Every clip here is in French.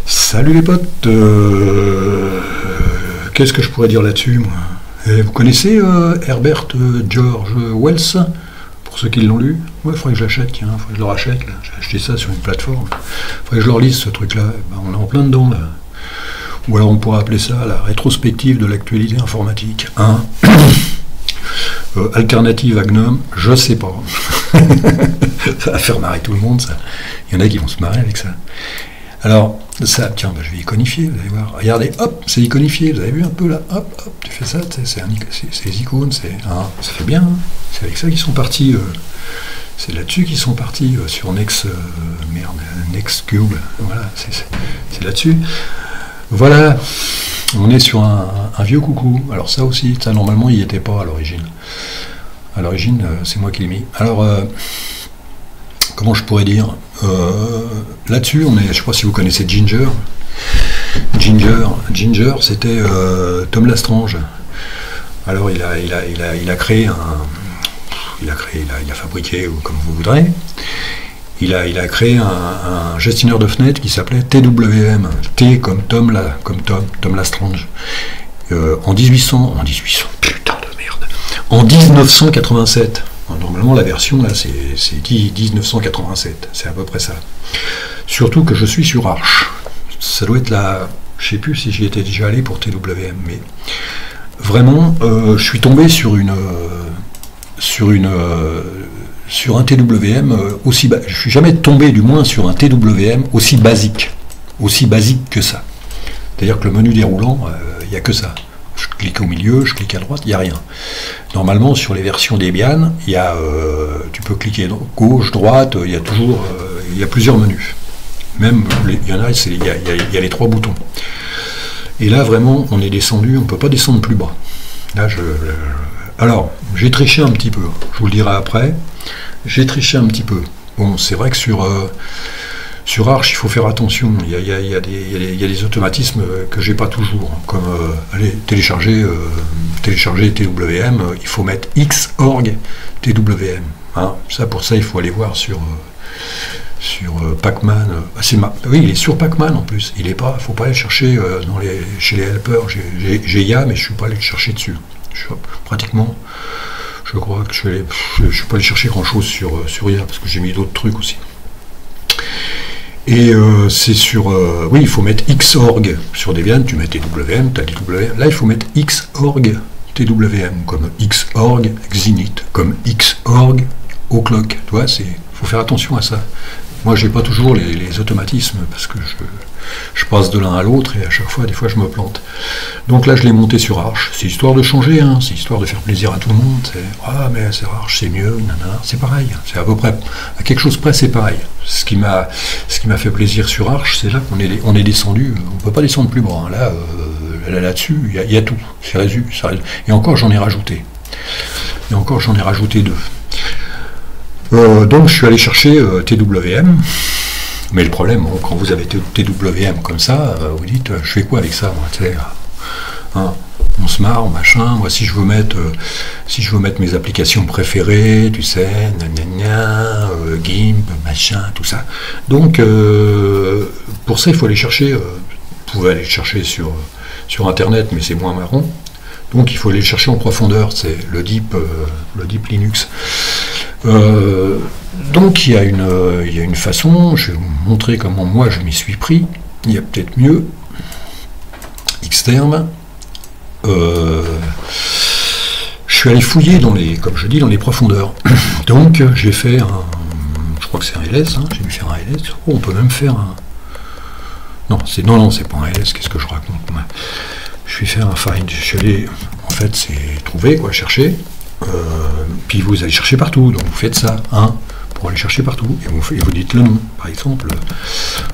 Salut les potes, qu'est-ce que je pourrais dire là-dessus, moi? Vous connaissez Herbert George Wells? Pour ceux qui l'ont lu? Ouais, il faudrait que je l'achète, tiens, il faudrait que je le rachète, là. J'ai acheté ça sur une plateforme. Il faudrait que je le relise, ce truc-là. Ben, on est en plein dedans, là. Ou alors on pourrait appeler ça la rétrospective de l'actualité informatique. Hein? Alternative à GNOME, je sais pas. Ça va faire marrer tout le monde, ça. Il y en a qui vont se marrer avec ça. Alors, ça, tiens, ben, je vais iconifier, vous allez voir. Regardez, hop, c'est iconifié, vous avez vu un peu là, hop, hop, tu fais ça, c'est les icônes, ça fait bien, hein. C'est avec ça qu'ils sont partis, c'est là-dessus qu'ils sont partis sur Nextcube, voilà, c'est là-dessus. Voilà, on est sur un vieux coucou. Alors ça aussi, ça normalement il n'y était pas à l'origine. À l'origine, c'est moi qui l'ai mis. Alors, comment je pourrais dire, là-dessus, on est, je ne sais pas si vous connaissez Ginger. Ginger, c'était Tom Lastrange. Alors il a créé il a fabriqué, comme vous voudrez. Il a créé un gestionnaire de fenêtres qui s'appelait TWM, T comme Tom Lastrange. En 1987. Normalement, la version, là, c'est 1987. C'est à peu près ça. Surtout que je suis sur Arch. Ça doit être là. Je sais plus si j'y étais déjà allé pour TWM, mais vraiment, je suis tombé sur un TWM aussi bas. Je suis jamais tombé, du moins, sur un TWM aussi basique que ça. C'est-à-dire que le menu déroulant, il n'y a que ça. Je clique au milieu, je clique à droite, il n'y a rien. Normalement, sur les versions Debian, il y a, tu peux cliquer gauche, droite, il y a toujours, il y a plusieurs menus. Même, il y en a, il y a les 3 boutons. Et là, vraiment, on est descendu, on ne peut pas descendre plus bas. Là, alors, j'ai triché un petit peu, je vous le dirai après. J'ai triché un petit peu. Bon, c'est vrai que sur Arch, il faut faire attention. Il y a des automatismes que j'ai pas toujours. Comme allez, télécharger TWM, il faut mettre xorg TWM. Hein. Pour ça, il faut aller voir sur Pacman. Oui, il est sur Pacman en plus. Il est pas. Faut pas aller chercher chez les helpers. J'ai IA, mais je suis pas allé le chercher dessus. Pratiquement. Je crois que je suis pas allé chercher grand chose sur IA parce que j'ai mis d'autres trucs aussi. Et c'est sur... oui, il faut mettre xorg sur Debian, tu mets TWM, tu as TWM. Là, il faut mettre xorg TWM, comme xorg Xinit, comme xorg Oclock. Tu vois, il faut faire attention à ça. Moi, j'ai pas toujours les automatismes, parce que je passe de l'un à l'autre, et à chaque fois, des fois, je me plante. Donc là, je l'ai monté sur Arch. C'est histoire de changer, hein, c'est histoire de faire plaisir à tout le monde. Ah, mais c'est Arch, c'est mieux, nanana. C'est pareil, c'est à peu près, à quelque chose près, c'est pareil. Ce qui m'a fait plaisir sur Arch, c'est là qu'on est descendu, on peut pas descendre plus bas. Hein. Là-dessus, il y a tout, c'est résolu. Et encore, j'en ai rajouté. Et encore, j'en ai rajouté 2. Donc je suis allé chercher TWM, mais le problème, bon, quand vous avez TWM comme ça, vous dites, je fais quoi avec ça, moi, hein, on se marre, machin. Moi, si je veux mettre mes applications préférées, tu sais, GIMP, machin, tout ça. Donc pour ça, il faut aller chercher. Vous pouvez aller chercher sur Internet, mais c'est moins marrant. Donc il faut aller le chercher en profondeur. C'est le Deep Linux. Donc il y a une façon, je vais vous montrer comment moi je m'y suis pris, il y a peut-être mieux, Xterm, je suis allé fouiller comme je dis, dans les profondeurs. Donc j'ai fait je crois que c'est un ls, hein, j'ai dû faire un ls, on peut même faire un... Non, c'est pas un ls, qu'est-ce que je raconte, moi. Je vais faire un find, je suis allé, en fait c'est trouver, quoi, chercher. Puis vous allez chercher partout, donc vous faites ça, hein, pour aller chercher partout, et vous dites le nom. Par exemple,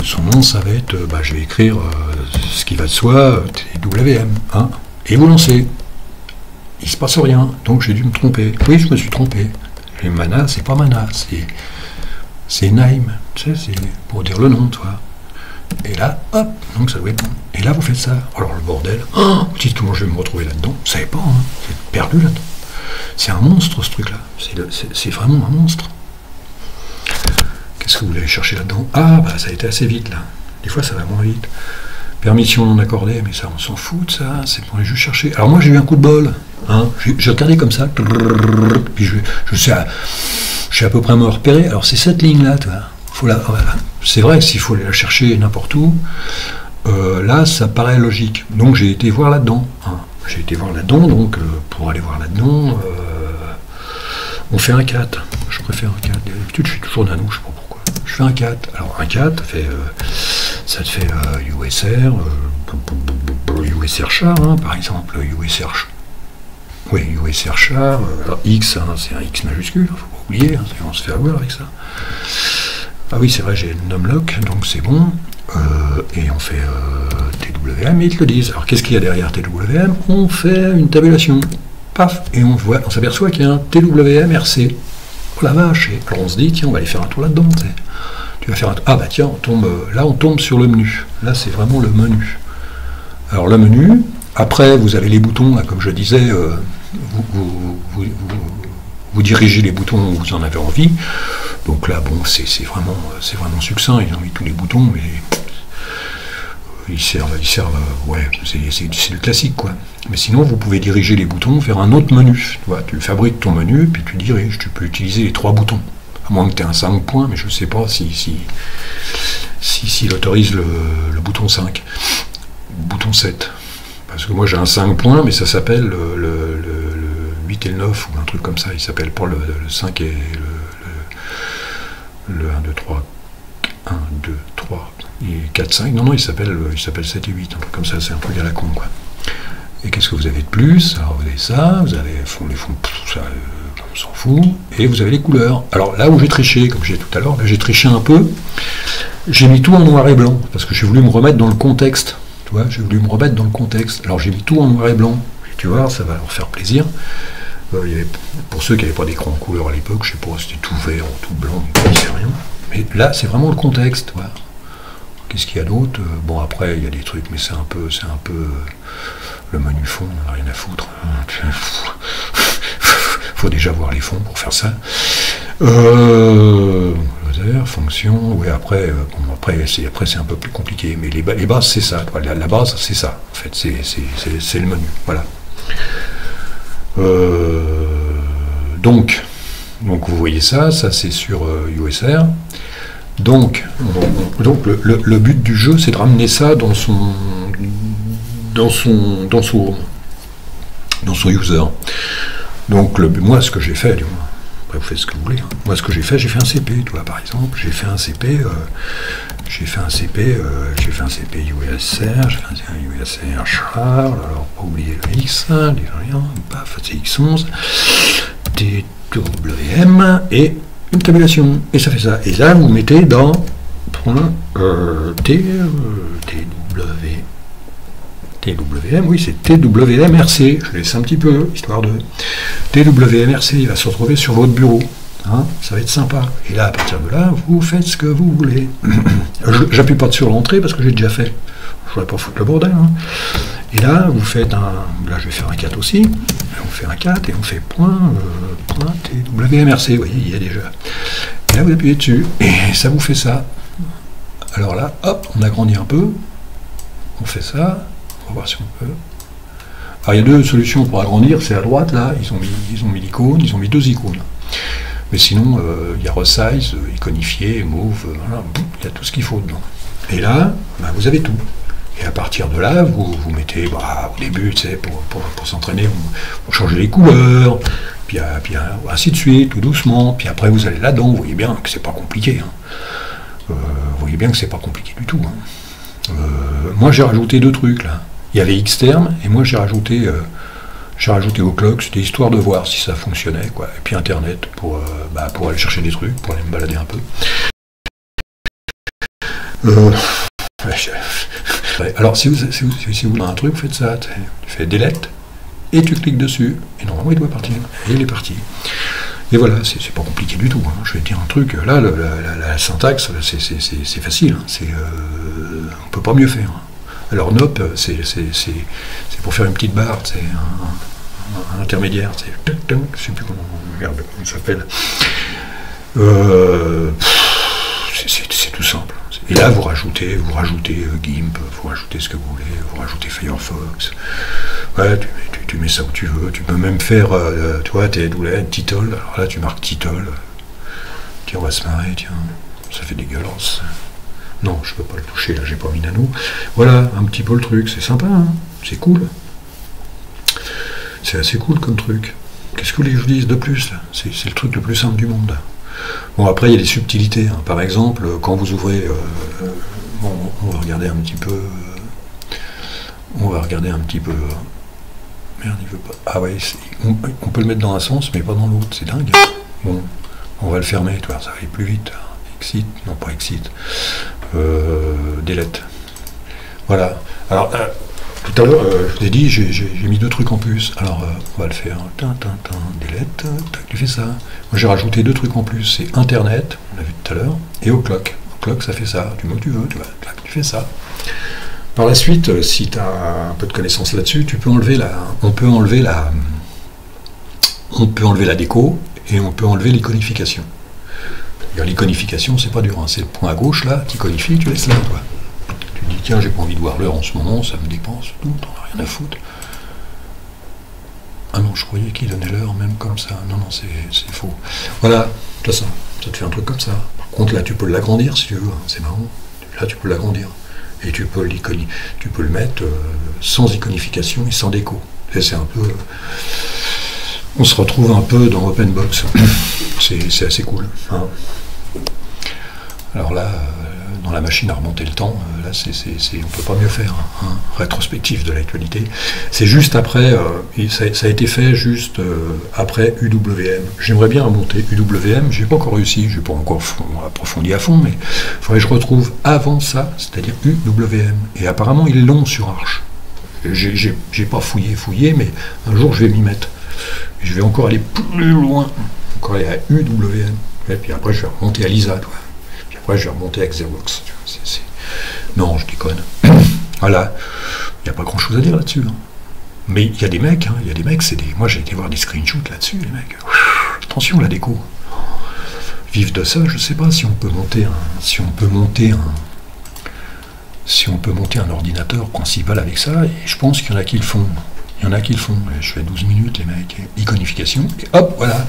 son nom, ça va être, je vais écrire ce qui va de soi, TWM, hein, et vous lancez. Il se passe rien, donc j'ai dû me tromper. Oui, je me suis trompé. Les mana, c'est pas mana, c'est name, tu sais, c'est pour dire le nom, toi. Et là, hop, donc ça doit être bon. Et là, vous faites ça. Alors le bordel, vous dites comment je vais me retrouver là-dedans. Vous savez pas, hein, vous êtes perdu là-dedans. C'est un monstre, ce truc-là. C'est vraiment un monstre. Qu'est-ce que vous voulez chercher là-dedans? Ah, bah ça a été assez vite là. Des fois ça va moins vite. Permission non accordée, mais ça on s'en fout de ça, c'est pour aller juste chercher. Alors moi j'ai eu un coup de bol, hein. J'ai regardé comme ça, puis je sais à peu près me repérer. Alors c'est cette ligne-là, tu vois. Voilà. C'est vrai que s'il faut aller la chercher n'importe où, là ça paraît logique. Donc j'ai été voir là-dedans. Hein. J'ai été voir là-dedans, donc pour aller voir là-dedans, on fait un 4. Je préfère un 4. D'habitude je suis toujours nano, je sais pas pourquoi. Je fais un 4. Alors un 4, ça te fait USR, USR char, hein, par exemple, USR. Oui, USR char, X, hein, c'est un X majuscule, faut pas oublier, hein, on se fait avoir avec ça. Ah oui, c'est vrai, j'ai le numlock, donc c'est bon. Et on fait TWM, et ils te le disent. Alors qu'est-ce qu'il y a derrière TWM? On fait une tabulation. Paf, et on s'aperçoit qu'il y a un TWM RC. Oh la vache, et alors on se dit, tiens, on va aller faire un tour là-dedans, tu sais. Tu vas faire un... Ah bah tiens, on tombe sur le menu. Là, c'est vraiment le menu. Alors le menu, après, vous avez les boutons, là, comme je disais, vous dirigez les boutons où vous en avez envie. Donc là, bon, c'est vraiment succinct, ils ont mis tous les boutons, mais ils servent ouais, c'est le classique, quoi. Mais sinon, vous pouvez diriger les boutons vers un autre menu. Tu vois, tu fabriques ton menu, puis tu diriges. Tu peux utiliser les 3 boutons. À moins que tu aies un 5 points, mais je ne sais pas s'il autorise le bouton 5. Bouton 7. Parce que moi j'ai un 5 points, mais ça s'appelle le 8 et le 9, ou un truc comme ça. Il s'appelle pas le 5 et le 1, 2, 3. 1, 2, 3 et 4, 5. Non, il s'appelle 7 et 8, un truc comme ça, c'est un truc à la con, quoi. Et qu'est-ce que vous avez de plus? Alors vous avez ça, vous avez les fonds, ça, on s'en fout, et vous avez les couleurs. Alors là où j'ai triché, comme j'ai dit tout à l'heure, j'ai triché un peu, j'ai mis tout en noir et blanc, parce que j'ai voulu me remettre dans le contexte, tu vois, j'ai voulu me remettre dans le contexte. Alors j'ai mis tout en noir et blanc, et tu vois, ça va leur faire plaisir. Pour ceux qui n'avaient pas d'écran en couleur à l'époque, je sais pas, c'était tout vert, tout blanc, je sais rien. Mais là, c'est vraiment le contexte, voilà. Qu'est-ce qu'il y a d'autre? Bon, après, il y a des trucs, mais c'est un peu le menu fond, on n'a rien à foutre. Faut déjà voir les fonds pour faire ça. Fonction, oui, après, après c'est un peu plus compliqué, mais les bases, c'est ça. La base, c'est ça, en fait, c'est le menu, voilà. Donc vous voyez ça c'est sur USR. Donc le but du jeu, c'est de ramener ça dans son user. Donc moi, ce que j'ai fait, du moins, après vous faites ce que vous voulez, hein. Moi, ce que j'ai fait un CP, tu vois, par exemple, j'ai fait un CP USR, j'ai fait un USR char, alors pas oublier le X, paf, c'est X11, TWM, et une tabulation, et ça fait ça. Et là, vous mettez dans TWM, oui, c'est TWMRC, je laisse un petit peu, histoire de... TWMRC, il va se retrouver sur votre bureau, hein, ça va être sympa. Et là, à partir de là, vous faites ce que vous voulez. J'appuie pas sur l'entrée, parce que j'ai déjà fait. Je ne voudrais pas foutre le bordel, hein. Et là, vous faites un... Là, je vais faire un 4 aussi. On fait un 4, et on fait point TWMRC, vous voyez, il y a déjà. Et là, vous appuyez dessus, et ça vous fait ça. Alors là, hop, on agrandit un peu, on fait ça, on va voir si on peut. Alors il y a 2 solutions pour agrandir, c'est à droite, là, ils ont mis l'icône, ils ont mis 2 icônes. Mais sinon, il y a Resize, iconifié, Move, voilà, il y a tout ce qu'il faut dedans. Et là, bah, vous avez tout. Et à partir de là, vous mettez, bah, au début, tu sais, pour s'entraîner, vous changez les couleurs, puis ainsi de suite, tout doucement, puis après vous allez là-dedans, vous voyez bien que c'est pas compliqué, hein. Vous voyez bien que c'est pas compliqué du tout, hein. Moi j'ai rajouté 2 trucs là. Il y avait Xterm et moi j'ai rajouté O'Clock, c'était histoire de voir si ça fonctionnait, quoi. Et puis Internet pour aller chercher des trucs, pour aller me balader un peu. Alors si vous voulez un truc, vous faites ça, tu fais Delete et tu cliques dessus et normalement il doit partir. Et il est parti. Et voilà, c'est pas compliqué du tout, hein. Je vais te dire un truc, là, la syntaxe, c'est facile, hein. On peut pas mieux faire, hein. Alors NOP, c'est pour faire une petite barre, c'est un intermédiaire, je sais plus comment ça s'appelle. c'est tout simple. Et là, vous rajoutez GIMP, vous rajoutez ce que vous voulez, vous rajoutez Firefox. Ouais, tu mets ça où tu veux. Tu peux même faire, tu vois, tes doulettes, title. Alors là, tu marques title. Tiens, on va se marrer, tiens. Ça fait dégueulasse. Non, je peux pas le toucher, là, j'ai pas mis nano. Voilà, un petit peu le truc. C'est sympa, hein, c'est cool. C'est assez cool comme truc. Qu'est-ce que vous voulez que je vous dise de plus, là? C'est le truc le plus simple du monde. Bon, après, il y a des subtilités. Hein. Par exemple, quand vous ouvrez... bon, on va regarder un petit peu... Merde, il veut pas... Ah ouais, on peut le mettre dans un sens, mais pas dans l'autre. C'est dingue. Bon, on va le fermer, toi, ça va aller plus vite. Exit, non pas exit. Delete. Voilà. Alors, tout à l'heure, je vous ai dit, j'ai mis 2 trucs en plus. Alors, on va le faire. Delete. Tac, tu fais ça. Moi, j'ai rajouté 2 trucs en plus. C'est Internet, on l'a vu tout à l'heure, et O'Clock. O'Clock, ça fait ça. Tu mets où tu veux, tu fais ça. Par la suite, si tu as un peu de connaissance là-dessus, on peut enlever la déco et on peut enlever l'iconification. L'iconification, c'est pas dur. Hein. C'est le point à gauche là, t'iconifie, tu laisses là, toi. Tu dis, tiens, j'ai pas envie de voir l'heure en ce moment, ça me dépense, tout, t'en as rien à foutre. Ah non, je croyais qu'il donnait l'heure même comme ça. Non, non, c'est faux. Voilà, ça te fait un truc comme ça. Par contre, là, tu peux l'agrandir si tu veux, hein. C'est marrant. Là, tu peux l'agrandir. Et tu peux le mettre sans iconification et sans déco. C'est un peu... on se retrouve un peu dans OpenBox. C'est assez cool. Hein. Alors là, dans la machine à remonter le temps, là, on ne peut pas mieux faire. Hein. Rétrospective de l'actualité. C'est juste après, ça a été fait juste après UWM. J'aimerais bien remonter UWM, j'ai pas encore réussi, je n'ai pas encore approfondi à fond, mais il faudrait que je retrouve avant ça, c'est-à-dire UWM. Et apparemment, il est long sur Arch. J'ai pas fouillé, mais un jour, je vais m'y mettre. Et je vais encore aller plus loin, encore aller à UWM. Et puis après, je vais remonter à Lisa, toi. Puis après, je vais remonter à Xerox. Non, je déconne. Voilà. Il n'y a pas grand-chose à dire là-dessus. Hein. Mais il y a des mecs, moi j'ai été voir des screenshots là-dessus, les mecs. Attention, la déco. Vivre de ça, je sais pas si on peut monter un ordinateur principal avec ça, et je pense qu'il y en a qui le font. Je fais 12 minutes, les mecs, iconification, et hop, voilà.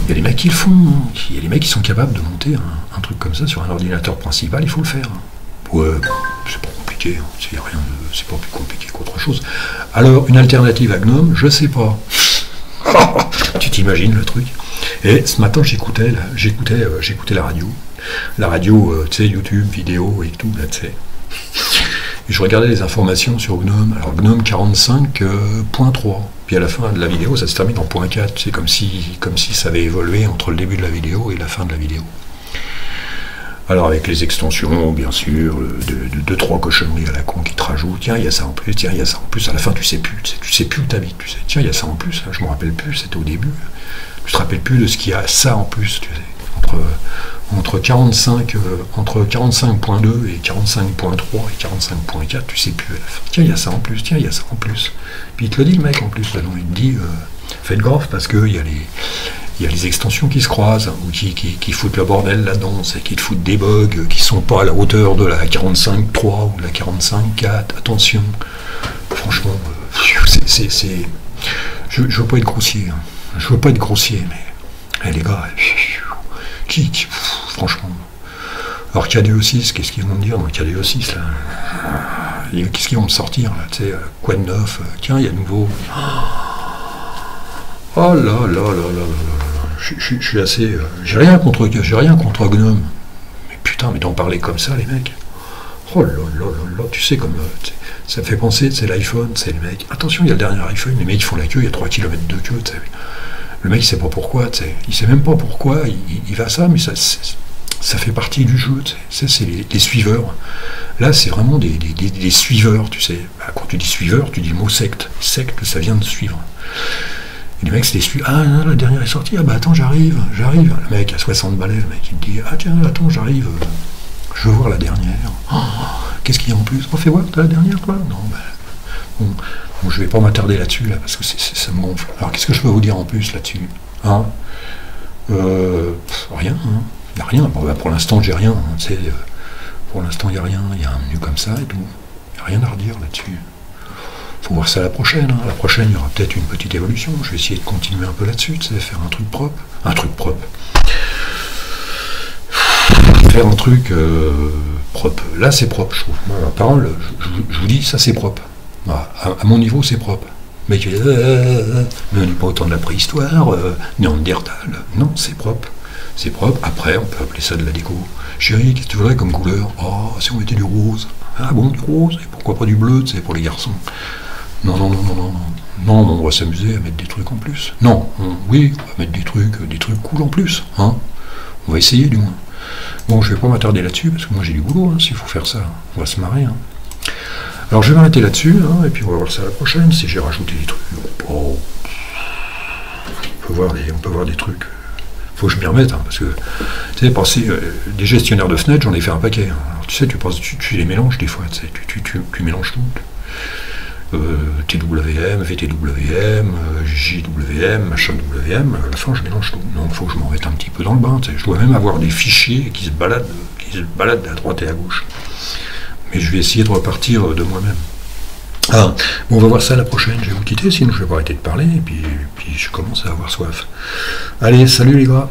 Il y a des mecs qui le font, il y a des mecs qui sont capables de monter un truc comme ça sur un ordinateur principal, il faut le faire. Ouais, c'est pas compliqué, c'est pas plus compliqué qu'autre chose. Alors, une alternative à GNOME, je sais pas. Tu t'imagines le truc? Et ce matin, j'écoutais la radio. La radio, tu sais, YouTube, vidéo et tout, là, tu sais. Et je regardais les informations sur GNOME. Alors GNOME 45.3. Puis à la fin de la vidéo, ça se termine en point 4. C'est comme si ça avait évolué entre le début de la vidéo et la fin de la vidéo. Alors avec les extensions, bien sûr, de 3 cochonneries à la con qui te rajoutent. Tiens, il y a ça en plus. Tiens, il y a ça en plus. À la fin, tu sais plus où t'habites. Tu sais. Tiens, il y a ça en plus. Je me rappelle plus. C'était au début. Tu te rappelles plus de ce qu'il y a ça en plus. Tu sais. Entre 45.2 et 45.3 et 45.4, tu sais plus à la fin. Tiens, il y a ça en plus, tiens, il y a ça en plus. Puis il te le dit, le mec, en plus. Là, non, il te dit, faites gaffe, parce qu'il y a les extensions qui se croisent, ou qui foutent le bordel là-dedans, c'est qui te foutent des bugs qui sont pas à la hauteur de la 45.3 ou de la 45.4. Attention. Franchement, je veux pas être grossier. Hein. Je veux pas être grossier, mais les gars... franchement. Alors KDE6, qu'est-ce qu'ils vont me dire dans KDE6 là? Qu'est-ce qu'ils vont me sortir là? Tu sais, quoi de neuf? Tiens, il y a nouveau. Oh là là là là là là. Je suis assez. J'ai rien contre GNOME. Mais putain, mais d'en parler comme ça, les mecs. Oh là là là là. Tu sais comme. Ça me fait penser, c'est l'iPhone, c'est les mecs. Attention, il y a le dernier iPhone, les mecs ils font la queue, il y a 3 km de queue, tu sais. Le mec, il sait pas pourquoi, tu sais. Il sait même pas pourquoi il va ça, mais ça fait partie du jeu, tu sais. C'est les suiveurs. Là, c'est vraiment des suiveurs, tu sais. Bah, quand tu dis suiveur, tu dis le mot secte. Secte, ça vient de suivre. Et les mecs, c'est des suiveurs. Ah, non, la dernière est sortie. Ah, bah attends, j'arrive. Le mec a 60 balais, le mec, il te dit, ah tiens, attends, j'arrive. Je veux voir la dernière. Oh, qu'est-ce qu'il y a en plus? Oh, fais voir, t'as la dernière, toi? Non, bah... Bon, je vais pas m'attarder là-dessus, là, parce que ça me gonfle. Alors, qu'est-ce que je peux vous dire en plus là-dessus? Hein? Rien, hein? Il n'y a rien. Bon, bah, pour l'instant, j'ai rien. Hein, pour l'instant, il n'y a rien. Il y a un menu comme ça et tout. Il n'y a rien à redire là-dessus. Faut voir ça la prochaine. Hein. La prochaine, il y aura peut-être une petite évolution. Je vais essayer de continuer un peu là-dessus, tu sais, faire un truc propre. Un truc propre. Faire un truc propre. Là, c'est propre, je trouve. Moi, ma parole, je vous dis, ça, c'est propre. Voilà. À mon niveau, c'est propre. Mais on n'est pas autant de la préhistoire, Néandertal. Non, c'est propre. C'est propre. Après, on peut appeler ça de la déco. Chérie, qu'est-ce que tu voudrais comme couleur? Oh, si on mettait du rose. Ah bon, du rose? Et pourquoi pas du bleu, tu sais, pour les garçons? Non, non, non, non, non, non. Non, on va s'amuser à mettre des trucs en plus. Non, oui, on va mettre des trucs cool en plus. Hein, on va essayer, du moins. Bon, je vais pas m'attarder là-dessus, parce que moi j'ai du boulot, hein, s'il faut faire ça. On va se marrer. Hein. Alors je vais m'arrêter là-dessus, hein, et puis on va voir ça la prochaine, si j'ai rajouté des trucs. Oh. On peut voir des trucs. Faut que je m'y remette, hein, parce que, tu sais, penser, des gestionnaires de fenêtres, j'en ai fait un paquet. Hein. Alors, tu sais, tu les mélanges des fois, tu sais, tu mélanges tout. TWM, VTWM, JWM, machin WM, à la fin je mélange tout. Donc il faut que je m'en mette un petit peu dans le bain. Je dois même avoir des fichiers qui se baladent à droite et à gauche. Mais je vais essayer de repartir de moi-même. Ah, bon, on va voir ça la prochaine. Je vais vous quitter, sinon je vais pas arrêter de parler, et puis je commence à avoir soif. Allez, salut les gars.